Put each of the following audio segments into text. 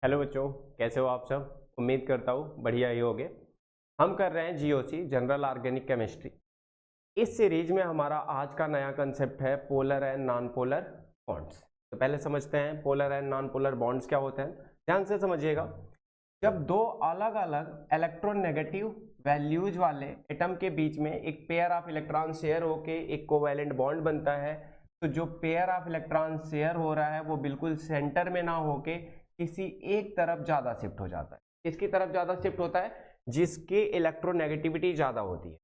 Hello बच्चों, कैसे हो आप सब। उम्मीद करता हूँ बढ़िया ही होगे। हम कर रहे हैं जीओसी जनरल ऑर्गेनिक केमिस्ट्री। इस सीरीज में हमारा आज का नया कंसेप्ट है polar and non polar bonds. तो पहले समझते हैं polar and non polar bonds क्या होते हैं। ध्यान से समझिएगा। जब दो अलग अलग इलेक्ट्रोनेगेटिव वैल्यूज वाले एटम के बीच में एक पेयर ऑफ इलेक्ट्रॉन शेयर होके एक कोवैलेंट बॉन्ड बनता है, तो जो पेयर ऑफ इलेक्ट्रॉन शेयर हो रहा है वो बिल्कुल सेंटर में ना होके किसी एक तरफ ज्यादा शिफ्ट हो जाता है। किसकी तरफ ज्यादा शिफ्ट होता है? जिसकी इलेक्ट्रोनेगेटिविटी ज्यादा होती है।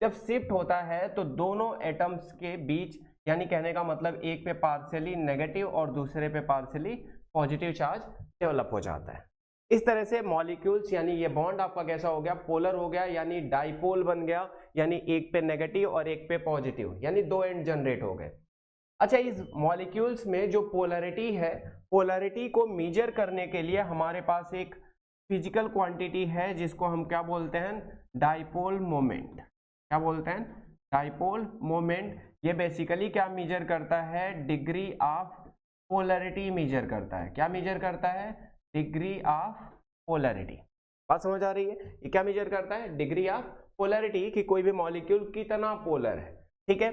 जब शिफ्ट होता है तो दोनों एटम्स के बीच, यानी कहने का मतलब एक पे पार्शियली नेगेटिव और दूसरे पे पार्शियली पॉजिटिव चार्ज डेवलप हो जाता है। इस तरह से मॉलिक्यूल्स, यानी ये बॉन्ड आपका कैसा हो गया? पोलर हो गया, यानी डाइपोल बन गया, यानी एक पे नेगेटिव और एक पे पॉजिटिव, यानी दो एंड जनरेट हो गए। अच्छा, इस मॉलिक्यूल्स में जो पोलैरिटी है, पोलैरिटी को मेजर करने के लिए हमारे पास एक फिजिकल क्वांटिटी है जिसको हम क्या बोलते हैं? Dipole moment. क्या बोलते हैं? Dipole moment. ये बेसिकली क्या मेजर करता है? डिग्री ऑफ पोलैरिटी मेजर करता है। क्या मेजर करता है? Degree of polarity. बात समझ आ रही है? ये क्या मेजर करता है? डिग्री ऑफ पोलैरिटी, कि कोई भी मॉलिक्यूल कितना पोलर है। ठीक है,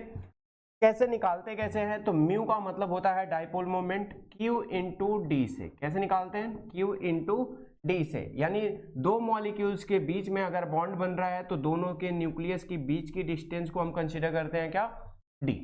कैसे निकालते कैसे हैं? तो म्यू का मतलब होता है dipole moment Q into D से। कैसे निकालते हैं? Q इंटू डी से। यानी दो मॉलिक्यूल्स के बीच में अगर बॉन्ड बन रहा है तो दोनों के न्यूक्लियस के बीच की डिस्टेंस को हम कंसीडर करते हैं क्या? D।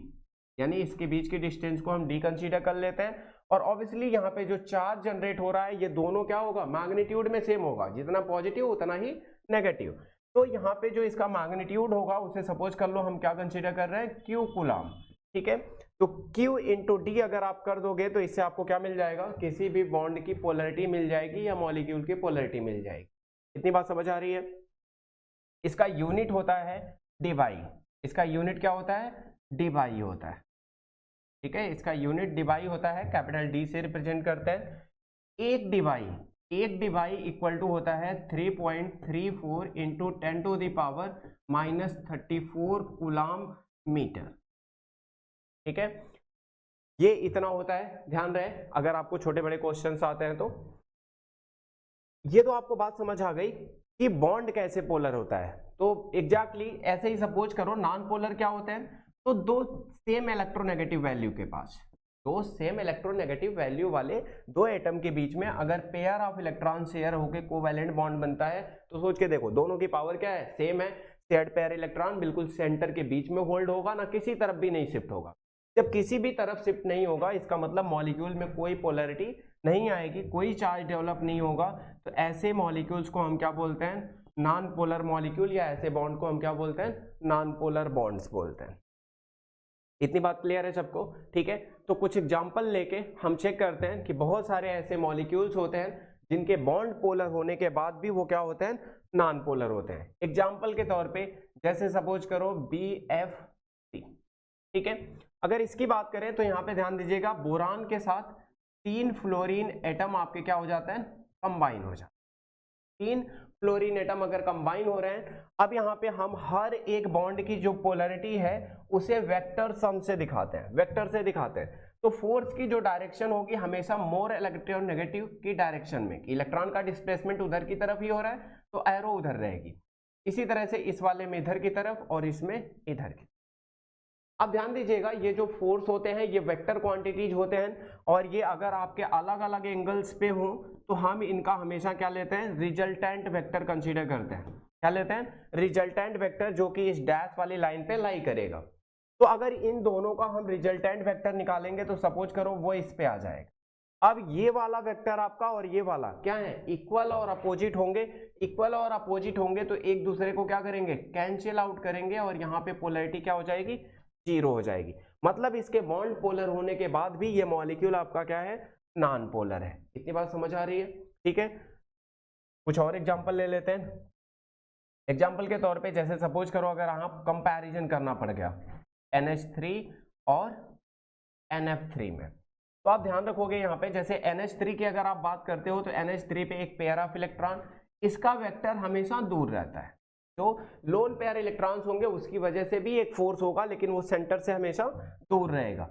यानी इसके बीच की डिस्टेंस को हम D कंसीडर कर लेते हैं। और ऑब्वियसली यहाँ पे जो चार्ज जनरेट हो रहा है ये दोनों क्या होगा? मैग्नीट्यूड में सेम होगा, जितना पॉजिटिव उतना ही नेगेटिव। तो यहाँ पे जो इसका मैग्नीट्यूड होगा उसे सपोज कर लो हम क्या कंसीडर कर रहे हैं? Q coulomb. ठीक है, तो Q इंटू डी अगर आप कर दोगे तो इससे आपको क्या मिल जाएगा? किसी भी बॉन्ड की पोलैरिटी मिल जाएगी या मॉलिक्यूल की पोलैरिटी मिल जाएगी। इतनी बात समझ आ रही है? इसका यूनिट होता है डिवाई। इसका यूनिट क्या होता है? डिवाई होता है। ठीक है, इसका यूनिट डिवाई होता है, कैपिटल डी से रिप्रेजेंट करते हैं। एक डिवाई इक्वल टू होता है 3.34 into 10 to the power -34 coulomb metre. ठीक है, ये इतना होता है। ध्यान रहे अगर आपको छोटे बड़े क्वेश्चंस आते हैं तो। ये तो आपको बात समझ आ गई कि बॉन्ड कैसे पोलर होता है। तो एग्जैक्टली ऐसे ही सपोज करो नॉन पोलर क्या होते हैं? तो दो सेम इलेक्ट्रोनेगेटिव वैल्यू के पास, दो सेम इलेक्ट्रोनेगेटिव वैल्यू वाले दो एटम के बीच में अगर पेयर ऑफ इलेक्ट्रॉन शेयर होकर कोवैलेंट बॉन्ड बनता है तो सोच के देखो, दोनों की पावर क्या है? सेम है। शेयर्ड पेयर इलेक्ट्रॉन बिल्कुल सेंटर के बीच में होल्ड होगा, ना किसी तरफ भी नहीं शिफ्ट होगा। जब किसी भी तरफ शिफ्ट नहीं होगा इसका मतलब मॉलिक्यूल में कोई पोलैरिटी नहीं आएगी, कोई चार्ज डेवलप नहीं होगा। तो ऐसे मॉलिक्यूल्स को हम क्या बोलते हैं? नॉन पोलर मॉलिक्यूल, या ऐसे बॉन्ड को हम क्या बोलते हैं? नॉन पोलर बॉन्ड्स बोलते हैं। इतनी बात क्लियर है सबको? ठीक है, तो कुछ एग्जांपल लेके हम चेक करते हैं कि बहुत सारे ऐसे मॉलिक्यूल्स होते हैं जिनके बॉन्ड पोलर होने के बाद भी वो क्या होते हैं? नॉन पोलर होते हैं। एग्जांपल के तौर पे जैसे सपोज करो BF3। ठीक है, अगर इसकी बात करें तो यहाँ पे ध्यान दीजिएगा, बोरान के साथ 3 फ्लोरीन एटम आपके क्या हो जाते हैं? कंबाइन हो जाते हैं। 3 फ्लोरीन एटम अगर कंबाइन हो रहे हैं, अब यहाँ पे हम हर एक बॉन्ड की जो पोलैरिटी है उसे वेक्टर सम से दिखाते हैं, वेक्टर से दिखाते हैं। तो फोर्स की जो डायरेक्शन होगी हमेशा मोर इलेक्ट्रोनेगेटिव की डायरेक्शन में, इलेक्ट्रॉन का डिस्प्लेसमेंट उधर की तरफ ही हो रहा है तो एरो उधर रहेगी। इसी तरह से इस वाले में इधर की तरफ और इसमें इधर की। अब ध्यान दीजिएगा, ये जो फोर्स होते हैं ये वेक्टर क्वांटिटीज होते हैं, और ये अगर आपके अलग अलग एंगल्स पे हो तो हम इनका हमेशा क्या लेते हैं? रिजल्टेंट वेक्टर कंसीडर करते हैं। क्या लेते हैं? रिजल्टेंट वेक्टर, जो कि इस डैश वाली लाइन पे लाई करेगा। तो अगर इन दोनों का हम रिजल्टेंट वेक्टर निकालेंगे तो सपोज करो वो इस पे आ जाएगा। अब ये वाला वेक्टर आपका और ये वाला क्या है? इक्वल और अपोजिट होंगे। इक्वल और अपोजिट होंगे तो एक दूसरे को क्या करेंगे? कैंसिल आउट करेंगे, और यहाँ पे पोलैरिटी क्या हो जाएगी? 0 हो जाएगी। मतलब इसके बॉन्ड पोलर होने के बाद भी ये मॉलिक्यूल आपका क्या है? नॉन पोलर है। इतनी बात समझ आ रही है? ठीक है, कुछ और एग्जांपल ले लेते हैं। एग्जांपल के तौर पे जैसे सपोज करो अगर आप कंपैरिजन करना पड़ गया NH3 और NF3 में, तो आप ध्यान रखोगे यहाँ पे जैसे NH3 की अगर आप बात करते हो तो NH3 पे एक पेयर ऑफ इलेक्ट्रॉन, इसका वेक्टर हमेशा दूर रहता है। तो लोन पेयर इलेक्ट्रॉन्स होंगे उसकी वजह से भी एक फोर्स होगा, लेकिन वो सेंटर से हमेशा दूर रहेगा।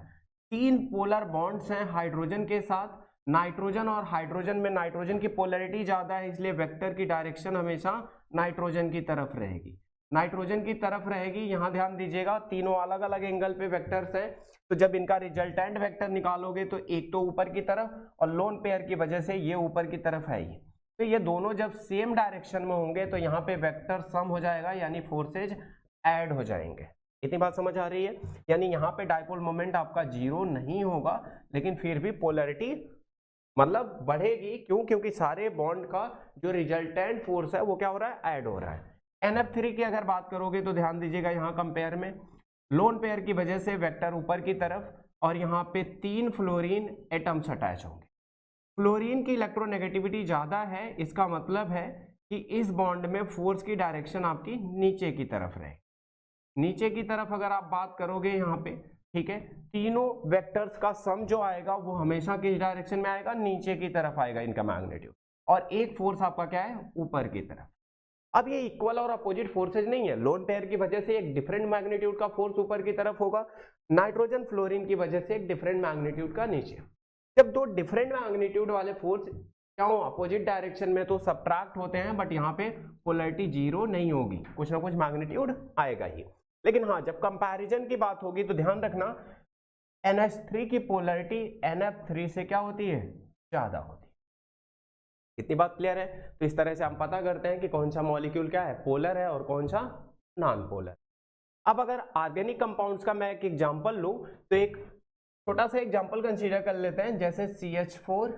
3 पोलर बॉन्ड्स हैं हाइड्रोजन के साथ, नाइट्रोजन और हाइड्रोजन में नाइट्रोजन की पोलैरिटी ज्यादा है, इसलिए वेक्टर की डायरेक्शन हमेशा नाइट्रोजन की तरफ रहेगी, नाइट्रोजन की तरफ रहेगी। यहां ध्यान दीजिएगा तीनों अलग अलग एंगल पे वेक्टर्स हैं, तो जब इनका रिजल्टेंट वेक्टर निकालोगे तो एक तो ऊपर की तरफ और लोन पेयर की वजह से ये ऊपर की तरफ है ही, तो ये दोनों जब सेम डायरेक्शन में होंगे तो यहाँ पे वेक्टर सम हो जाएगा, यानी फोर्सेज ऐड हो जाएंगे। इतनी बात समझ आ रही है? यानी यहाँ पे डायपोल मोमेंट आपका जीरो नहीं होगा, लेकिन फिर भी पोलैरिटी मतलब बढ़ेगी। क्यों? क्योंकि सारे बॉन्ड का जो रिजल्टेंट फोर्स है वो क्या हो रहा है, ऐड हो रहा है। NF3 की अगर बात करोगे तो ध्यान दीजिएगा यहाँ कंपेयर में लोन पेयर की वजह से वेक्टर ऊपर की तरफ और यहाँ पे 3 फ्लोरीन एटम्स अटैच होंगे। फ्लोरीन की इलेक्ट्रोनेगेटिविटी ज्यादा है, इसका मतलब है कि इस बॉन्ड में फोर्स की डायरेक्शन आपकी नीचे की तरफ रहेगी। नीचे की तरफ अगर आप बात करोगे यहाँ पे, ठीक है, तीनों वेक्टर्स का सम जो आएगा वो हमेशा किस डायरेक्शन में आएगा, नीचे की तरफ आएगा इनका मैग्नीट्यूड, और एक फोर्स आपका क्या है, ऊपर की तरफ। अब ये इक्वल और अपोजिट फोर्सेज नहीं है, लोन पेयर की वजह से एक डिफरेंट मैग्नीट्यूड का फोर्स ऊपर की तरफ होगा, नाइट्रोजन फ्लोरीन की वजह से एक डिफरेंट मैग्नीट्यूड का नीचे। जब दो डिफरेंट मैग्नीट्यूड वाले फोर्स क्या हो अपोजिट डायरेक्शन में तो सब्ट्रैक्ट होते हैं, बट यहाँ पे पोलैरिटी जीरो नहीं होगी, कुछ ना कुछ मैग्नीट्यूड आएगा ही। लेकिन हाँ, जब कंपैरिजन की बात होगी तो ध्यान रखना NH3 की पोलैरिटी NF3 से क्या होती है, ज्यादा होती है। इतनी बात क्लियर है? तो इस तरह से हम पता करते हैं कि कौन सा मॉलिक्यूल क्या है, पोलर है और कौन सा नॉन पोलर। अब अगर ऑर्गेनिक कंपाउंड्स का मैं एक एग्जांपल लूं तो एक छोटा सा एग्जांपल कंसीडर कर लेते हैं, जैसे CH4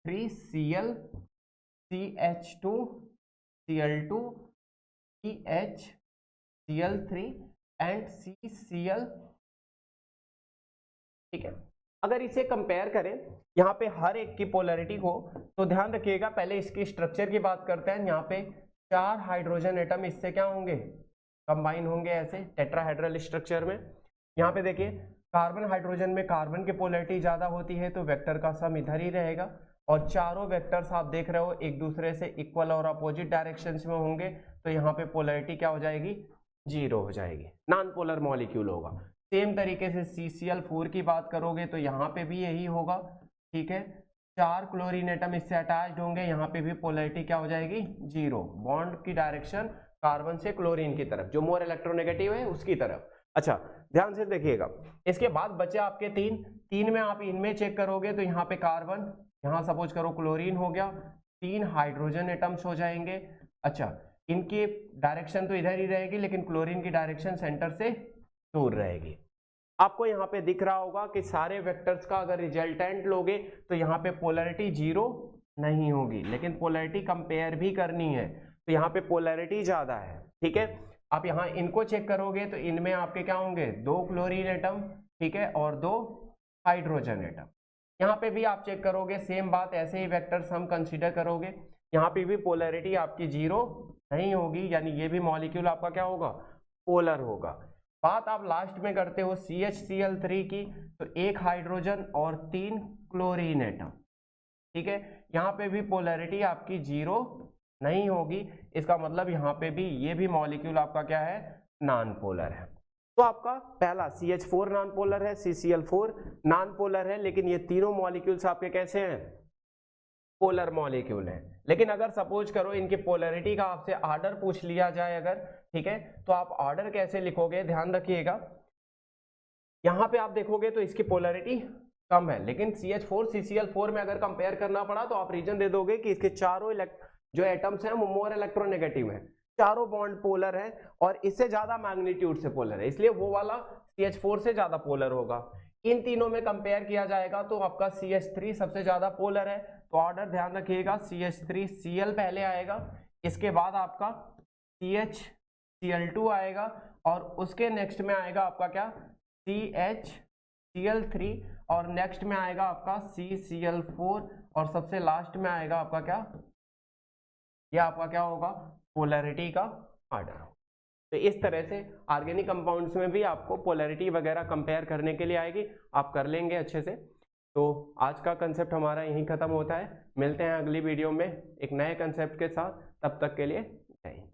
CH3Cl CH2 Cl2 CH Cl3 and CCl। ठीक है, अगर इसे कंपेयर करें यहाँ पे हर एक की पोलैरिटी को, तो ध्यान रखिएगा पहले इसकी स्ट्रक्चर की बात करते हैं। यहाँ पे 4 हाइड्रोजन एटम इससे क्या होंगे, कंबाइन होंगे ऐसे टेट्राहेड्रल स्ट्रक्चर में। यहाँ पे देखिए कार्बन हाइड्रोजन में कार्बन की पोलैरिटी ज्यादा होती है तो वेक्टर का सम इधर ही रहेगा, और चारों वेक्टर्स आप देख रहे हो एक दूसरे से इक्वल और अपोजिट डायरेक्शंस में होंगे, तो यहाँ पे पोलैरिटी क्या हो जाएगी, जीरो हो जाएगी, नॉन पोलर मॉलिक्यूल होगा। सेम तरीके से CCl4 की बात करोगे तो यहाँ पे भी यही होगा। ठीक है, 4 क्लोरीन एटम इससे अटैच्ड होंगे, यहाँ पे भी पोलैरिटी क्या हो जाएगी, जीरो, बॉन्ड की डायरेक्शन कार्बन से क्लोरीन की तरफ, जो मोर इलेक्ट्रोनेगेटिव है उसकी तरफ। अच्छा ध्यान से देखिएगा, इसके बाद बचे आपके तीन में आप इनमें चेक करोगे तो यहाँ पे कार्बन, यहाँ सपोज करो क्लोरीन हो गया, 3 हाइड्रोजन एटम्स हो जाएंगे। अच्छा, इनकी डायरेक्शन तो इधर ही रहेगी, लेकिन क्लोरीन की डायरेक्शन सेंटर से दूर रहेगी। आपको यहाँ पे दिख रहा होगा कि सारे वेक्टर्स का अगर रिजल्टेंट लोगे तो यहाँ पे पोलैरिटी जीरो नहीं होगी, लेकिन पोलैरिटी कंपेयर भी करनी है, तो यहाँ पे पोलैरिटी ज्यादा है। ठीक है, आप यहाँ इनको चेक करोगे तो इनमें आपके क्या होंगे, 2 क्लोरीन एटम, ठीक है, और 2 हाइड्रोजन एटम। यहाँ पे भी आप चेक करोगे सेम बात, ऐसे ही वेक्टर्स हम कंसीडर करोगे, यहाँ पे भी पोलैरिटी आपकी जीरो नहीं होगी, यानी ये भी मॉलिक्यूल आपका क्या होगा, पोलर होगा। बात आप लास्ट में करते हो CHCl3 की, तो 1 हाइड्रोजन और 3 क्लोरीन एटम। ठीक है, यहाँ पे भी पोलैरिटी आपकी जीरो नहीं होगी, इसका मतलब यहाँ पे भी ये भी मॉलिक्यूल आपका क्या है, नॉन पोलर है। तो आपका पहला CH4 नॉन पोलर है, CCl4 नॉन पोलर है, लेकिन ये तीनों मॉलिक्यूल्स आपके कैसे हैं, पोलर मॉलिक्यूल हैं। लेकिन अगर सपोज करो इनकी पोलैरिटी का आपसे ऑर्डर पूछ लिया जाए अगर, ठीक है, तो आप ऑर्डर कैसे लिखोगे, ध्यान रखिएगा। यहाँ पे आप देखोगे तो इसकी पोलैरिटी कम है, लेकिन CH4 CCl4 में अगर कंपेयर करना पड़ा तो आप रीजन दे दोगे कि इसके चारों जो एटम्स हैं वो मोर इलेक्ट्रोनेगेटिव है, चारों बॉन्ड पोलर है और इससे ज्यादा मैग्नीट्यूड से पोलर है, इसलिए वो वाला CH4 से ज्यादा पोलर होगा। इन तीनों में कंपेयर किया जाएगा तो आपका CH3 सबसे ज्यादा पोलर है, तो ऑर्डर ध्यान रखिएगा, CH3Cl पहले आएगा, इसके बाद आपका CHCl2 आएगा, और उसके नेक्स्ट में आएगा आपका क्या, CHCl3, और नेक्स्ट में आएगा आपका CCl4, और सबसे लास्ट में आएगा आपका क्या, ये आपका क्या होगा, पोलैरिटी का ऑर्डर। तो इस तरह से ऑर्गेनिक कंपाउंड्स में भी आपको पोलैरिटी वगैरह कंपेयर करने के लिए आएगी, आप कर लेंगे अच्छे से। तो आज का कंसेप्ट हमारा यहीं खत्म होता है, मिलते हैं अगली वीडियो में एक नए कंसेप्ट के साथ, तब तक के लिए जय हिंद।